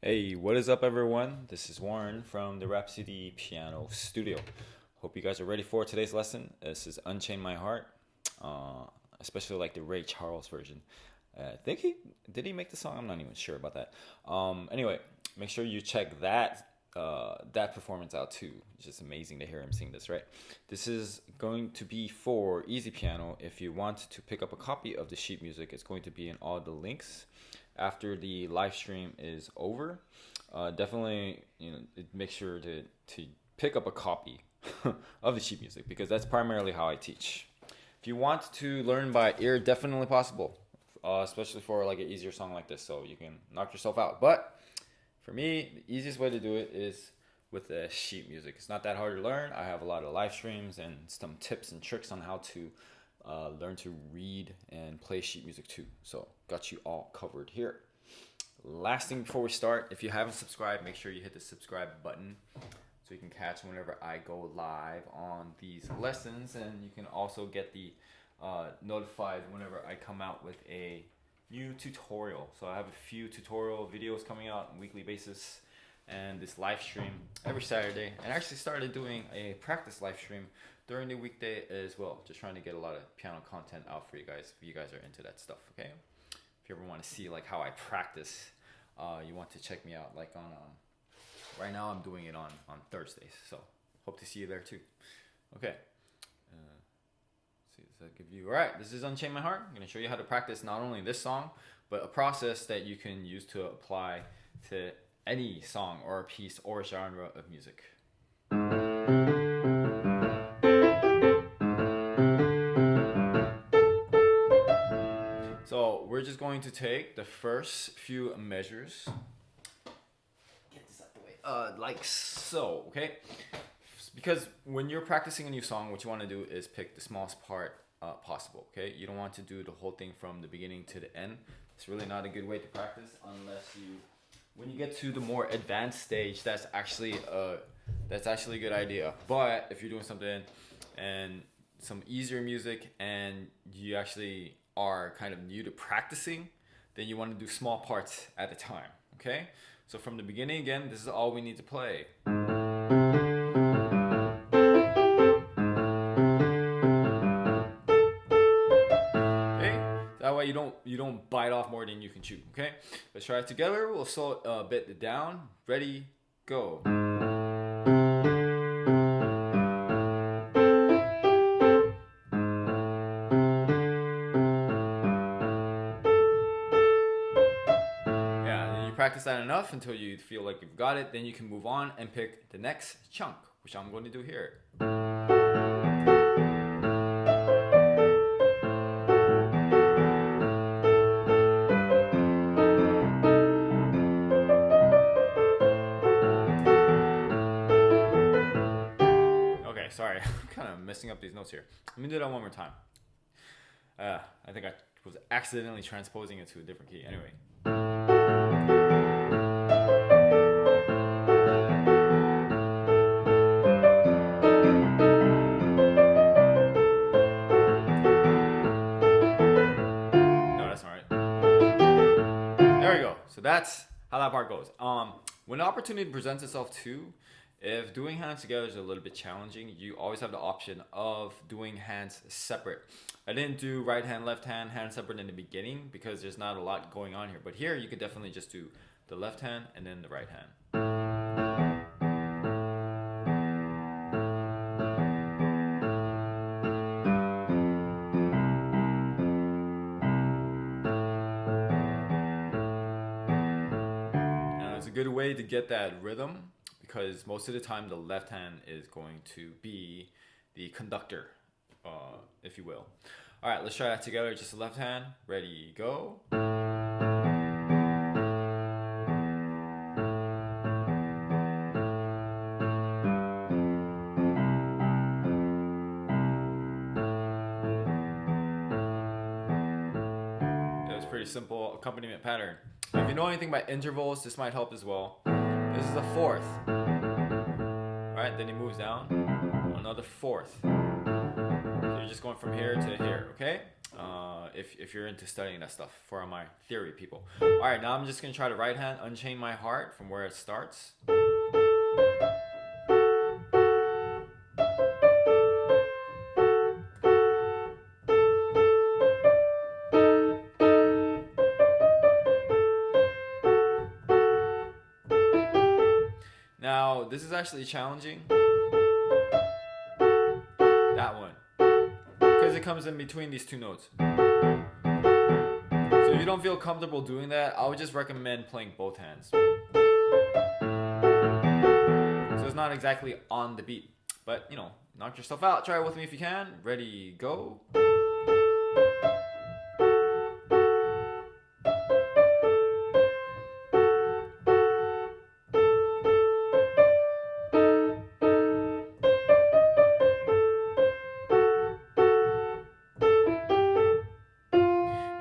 Hey, what is up, everyone? This is Warren from the Rhapsody Piano Studio. Hope you guys are ready for today's lesson. This is Unchain My Heart, especially like the Ray Charles version. I think he make the song. I'm not even sure about that. Anyway, make sure you check that performance out too. It's just amazing to hear him sing this, right? This is going to be for easy piano. If you want to pick up a copy of the sheet music, it's going to be in all the links after the live stream is over. Definitely, make sure to pick up a copy of the sheet music, because that's primarily how I teach. If you want to learn by ear, definitely possible, especially for like an easier song like this, so you can knock yourself out. But for me, the easiest way to do it is with the sheet music. It's not that hard to learn. I have a lot of live streams and some tips and tricks on how to learn to read and play sheet music too. So got you all covered here. Last thing before we start, if you haven't subscribed, make sure you hit the subscribe button so you can catch whenever I go live on these lessons, and you can also get the notified whenever I come out with a new tutorial. So I have a few tutorial videos coming out on a weekly basis, and this live stream every Saturday. And I actually started doing a practice live stream during the weekday as well. Just trying to get a lot of piano content out for you guys if you guys are into that stuff, okay? If you ever want to see like how I practice, you want to check me out like on right now I'm doing it on Thursdays. So hope to see you there too. Okay. See, does that give you all right? This is Unchain My Heart. I'm going to show you how to practice not only this song, but a process that you can use to apply to any song or a piece or genre of music. So we're just going to take the first few measures. Get this out the way. Like so, okay? Because when you're practicing a new song, what you want to do is pick the smallest part possible, okay? You don't want to do the whole thing from the beginning to the end. It's really not a good way to practice unless when you get to the more advanced stage, that's actually a good idea. But if you're doing something and some easier music and you actually are kind of new to practicing, then you want to do small parts at a time, okay? So from the beginning, again, this is all we need to play. That way you don't bite off more than you can chew, okay? Let's try it together. We'll slow it a bit down. Ready, go. Yeah, and you practice that enough until you feel like you've got it. Then you can move on and pick the next chunk, which I'm going to do here. Sorry, I'm kind of messing up these notes here. Let me do that one more time. I think I was accidentally transposing it to a different key. Anyway. No, that's not right. There we go. So that's how that part goes. When the opportunity presents itself too, if doing hands together is a little bit challenging, you always have the option of doing hands separate. I didn't do right hand, left hand, hand separate in the beginning because there's not a lot going on here. But here you could definitely just do the left hand and then the right hand. And it's a good way to get that rhythm, because most of the time the left hand is going to be the conductor, if you will. All right, let's try that together. Just the left hand. Ready, go. That was pretty simple accompaniment pattern. If you know anything about intervals, this might help as well. This is the fourth. Right, then he moves down, another fourth. So you're just going from here to here, okay? if you're into studying that stuff for my theory people. All right, now I'm just gonna try the right hand, Unchain My Heart from where it starts. Now, this is actually challenging. That one. Because it comes in between these two notes. So if you don't feel comfortable doing that, I would just recommend playing both hands. So it's not exactly on the beat. But, you know, knock yourself out. Try it with me if you can. Ready, go.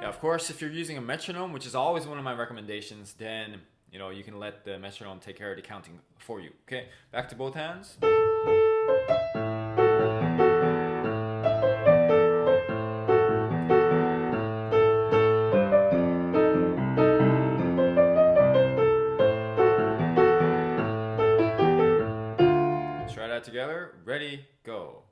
Of course, if you're using a metronome, which is always one of my recommendations, then you know you can let the metronome take care of the counting for you. Okay, back to both hands. Let's try that together. Ready, go.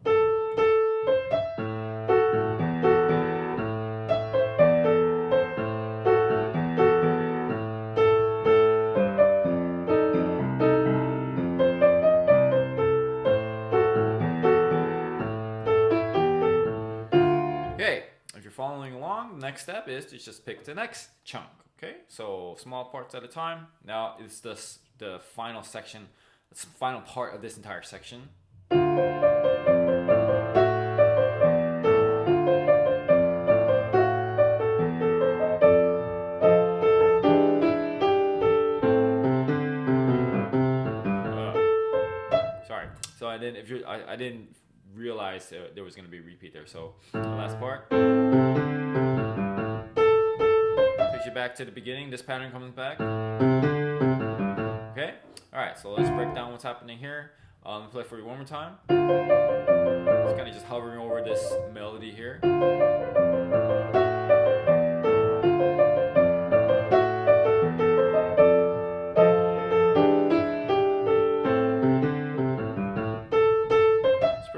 Okay, if you're following along, the next step is to just pick the next chunk. Okay, so small parts at a time. Now it's the final section, the final part of this entire section. Sorry. So I didn't realize there was going to be a repeat there. So the last part takes you back to the beginning. This pattern comes back. Okay. All right. So let's break down what's happening here. Let me play for you one more time. It's kind of just hovering over this melody here.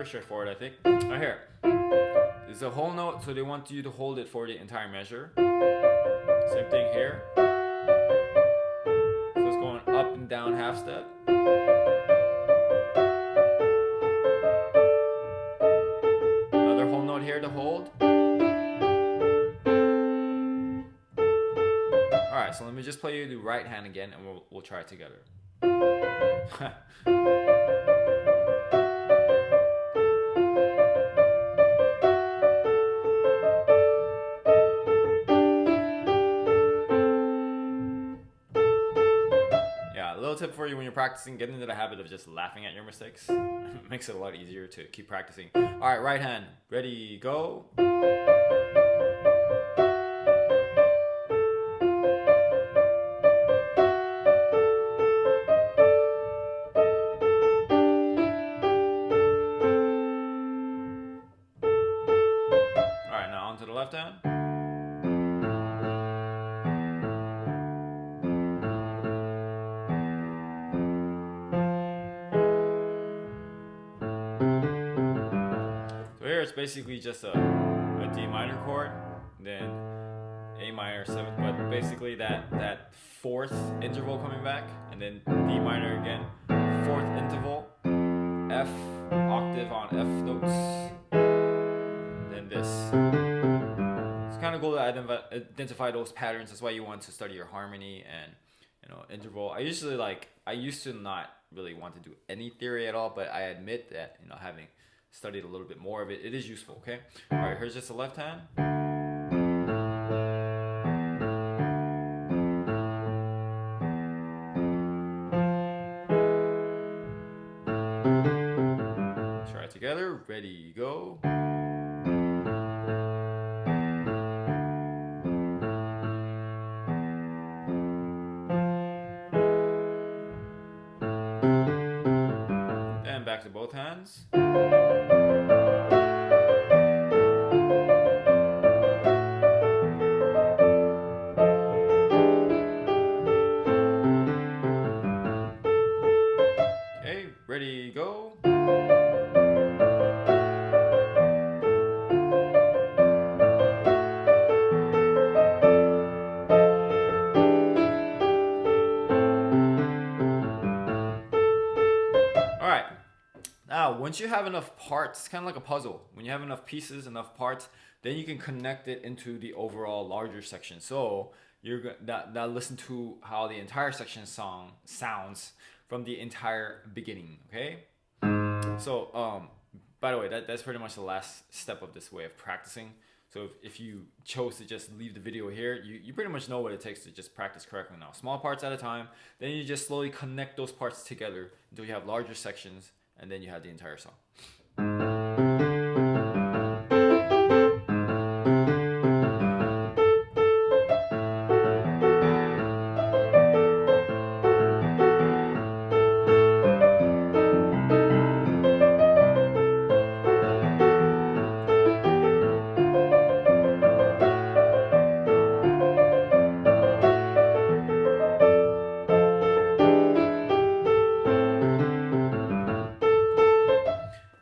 Straightforward, I think. Right here. It's a whole note, so they want you to hold it for the entire measure. Same thing here. So it's going up and down half step. Another whole note here to hold. Alright, so let me just play you the right hand again and we'll try it together. Little tip for you when you're practicing, get into the habit of just laughing at your mistakes. It makes it a lot easier to keep practicing. Alright, right hand. Ready, go. Alright, now on to the left hand. It's basically just a D minor chord, then A minor 7th, but basically that fourth interval coming back, and then D minor again, fourth interval, F octave on F notes, and then this. It's kind of cool to identify those patterns. That's why you want to study your harmony and interval. I used to not really want to do any theory at all, but I admit that having studied a little bit more of it, it is useful. Okay, all right, here's just the left hand. Try it together. Ready, go. And back to both hands. once you have enough parts, it's kind of like a puzzle. When you have enough pieces, enough parts, then you can connect it into the overall larger section. So you're that listen to how the entire section song sounds from the entire beginning. Okay. So by the way, that's pretty much the last step of this way of practicing. So if you chose to just leave the video here, you pretty much know what it takes to just practice correctly now. Small parts at a time, then you just slowly connect those parts together until you have larger sections, and then you have the entire song.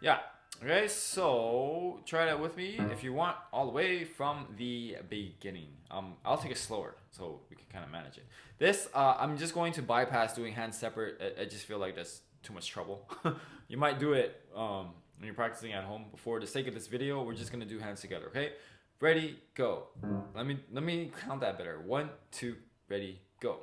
Yeah. Okay, so try that with me if you want, all the way from the beginning. I'll take it slower so we can kind of manage it. This, I'm just going to bypass doing hands separate. I just feel like that's too much trouble. You might do it when you're practicing at home. For the sake of this video, we're just gonna do hands together. Okay, ready, go. Let me count that better. 1, 2, ready, go.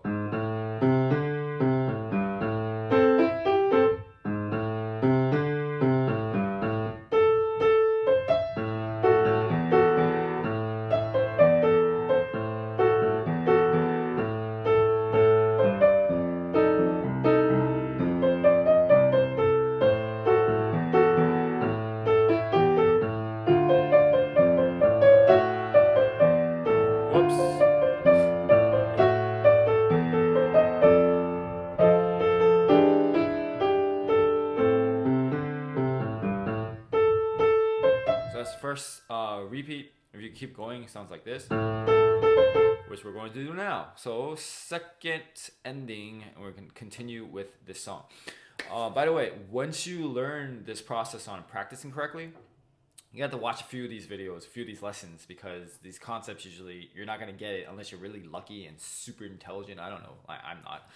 First repeat, if you keep going, it sounds like this, which we're going to do now. So second ending, and we're going to continue with this song. By the way, once you learn this process on practicing correctly, you have to watch a few of these videos, a few of these lessons, because these concepts usually you're not going to get it unless you're really lucky and super intelligent. I don't know, I'm not.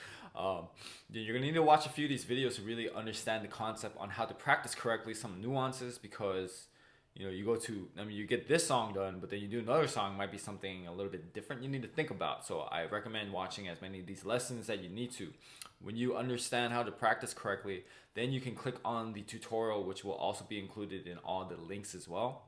You're going to need to watch a few of these videos to really understand the concept on how to practice correctly, some nuances, because you get this song done, but then you do another song, might be something a little bit different you need to think about. So I recommend watching as many of these lessons that you need to. When you understand how to practice correctly, then you can click on the tutorial, which will also be included in all the links as well.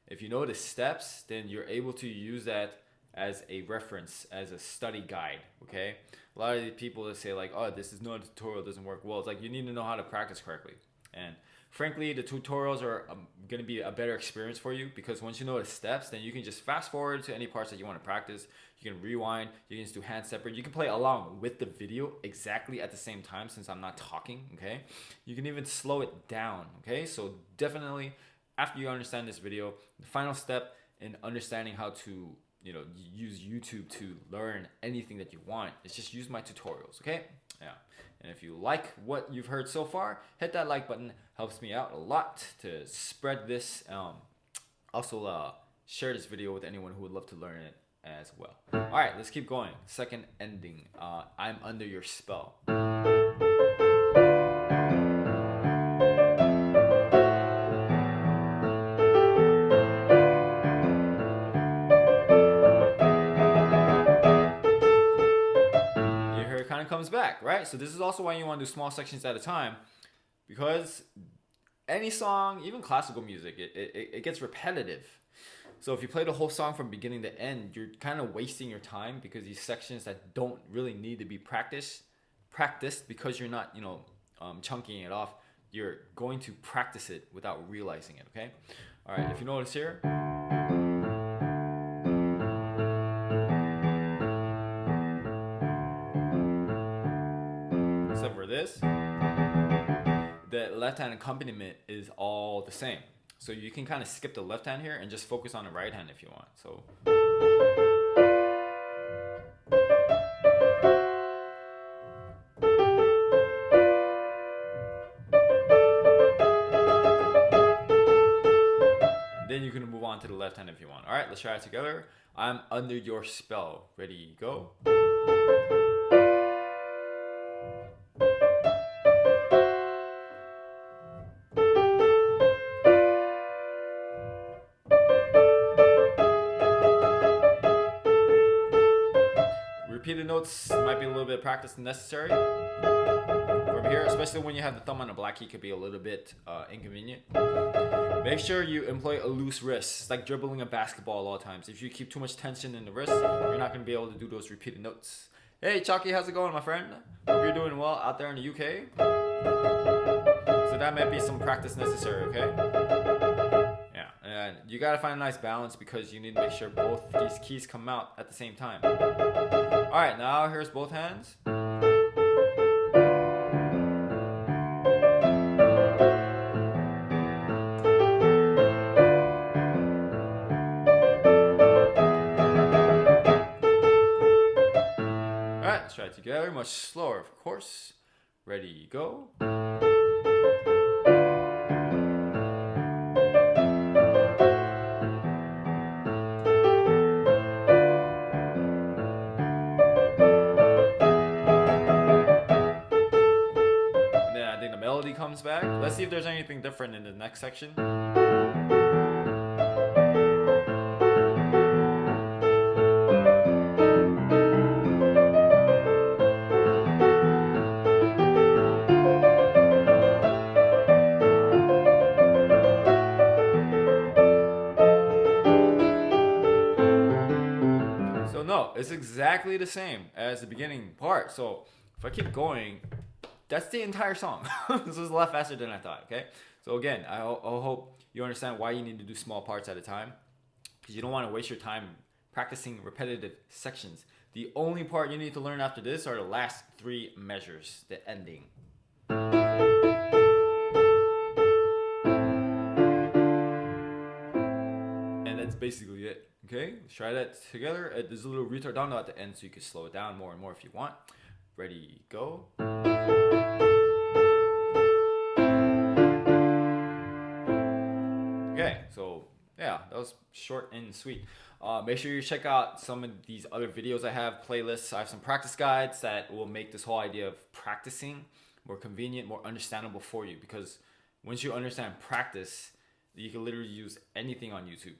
If you know the steps, then you're able to use that as a reference, as a study guide, okay? A lot of people that say like, oh, this is not a tutorial, it doesn't work well. It's like you need to know how to practice correctly. And frankly, the tutorials are going to be a better experience for you, because once you know the steps, then you can just fast forward to any parts that you want to practice. You can rewind, you can just do hands separate. You can play along with the video exactly at the same time, since I'm not talking, okay? You can even slow it down, okay? So definitely, after you understand this video, the final step in understanding how to use YouTube to learn anything that you want is just use my tutorials, okay? Yeah. And if you like what you've heard so far, hit that like button. Helps me out a lot to spread this. Also, share this video with anyone who would love to learn it as well. All right, let's keep going. Second ending. I'm under your spell. Comes back, right? So this is also why you want to do small sections at a time, because any song, even classical music, it gets repetitive. So if you play the whole song from beginning to end, you're kind of wasting your time, because these sections that don't really need to be practiced because you're not chunking it off, you're going to practice it without realizing it. Okay, all right, if you notice here, this, the left hand accompaniment is all the same. So you can kind of skip the left hand here and just focus on the right hand if you want. So then you can move on to the left hand if you want. All right, let's try it together. I'm under your spell. Ready, go. repeated notes might be a little bit of practice necessary from here, especially when you have the thumb on the black key, could be a little bit inconvenient. Make sure you employ a loose wrist. It's like dribbling a basketball a lot of times. If you keep too much tension in the wrist, you're not going to be able to do those repeated notes. Hey, Chalky, how's it going, my friend? Hope you're doing well out there in the UK. So that might be some practice necessary, okay? Yeah, and you got to find a nice balance because you need to make sure both these keys come out at the same time. All right, now here's both hands. Let's try it together, much slower, of course. Ready, go. And then I think the melody comes back. Let's see if there's anything different in the next section. No, it's exactly the same as the beginning part. So if I keep going, that's the entire song. This was a lot faster than I thought, okay? So again, I hope you understand why you need to do small parts at a time, because you don't want to waste your time practicing repetitive sections. The only part you need to learn after this are the last three measures, the ending. And that's basically it. Okay, let's try that together. There's a little retardando at the end, so you can slow it down more and more if you want. Ready, go. Okay, so yeah, that was short and sweet. Make sure you check out some of these other videos I have, playlists. I have some practice guides that will make this whole idea of practicing more convenient, more understandable for you. Because once you understand practice, you can literally use anything on YouTube.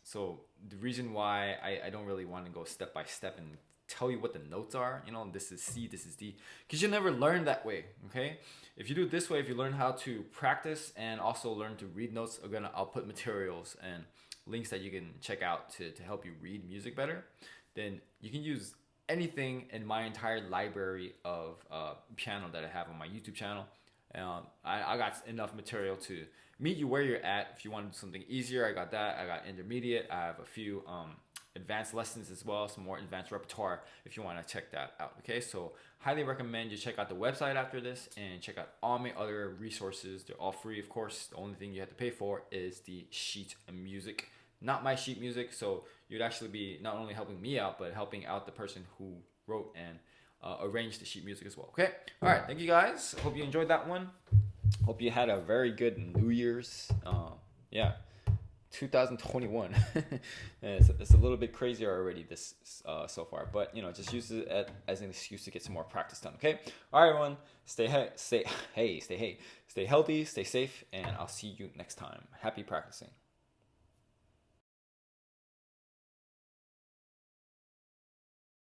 So the reason why I don't really want to go step by step and tell you what the notes are, you know, this is C, this is D, because you never learn that way, okay? If you do it this way, if you learn how to practice and also learn to read notes, again, I'll put materials and links that you can check out to help you read music better, then you can use anything in my entire library of piano that I have on my YouTube channel. I got enough material to meet you where you're at. If you want to do something easier, I got that. I got intermediate. I have a few advanced lessons as well, some more advanced repertoire if you want to check that out. Okay, so highly recommend you check out the website after this and check out all my other resources. They're all free, of course. The only thing you have to pay for is the sheet music, not my sheet music. So you'd actually be not only helping me out, but helping out the person who wrote and arranged the sheet music as well. Okay, all right, thank you guys. Hope you enjoyed that one. Hope you had a very good New Year's. Yeah, 2021. It's a little bit crazier already this so far, but you know, just use it as an excuse to get some more practice done. Okay, all right, everyone. Stay healthy, stay safe, and I'll see you next time. Happy practicing.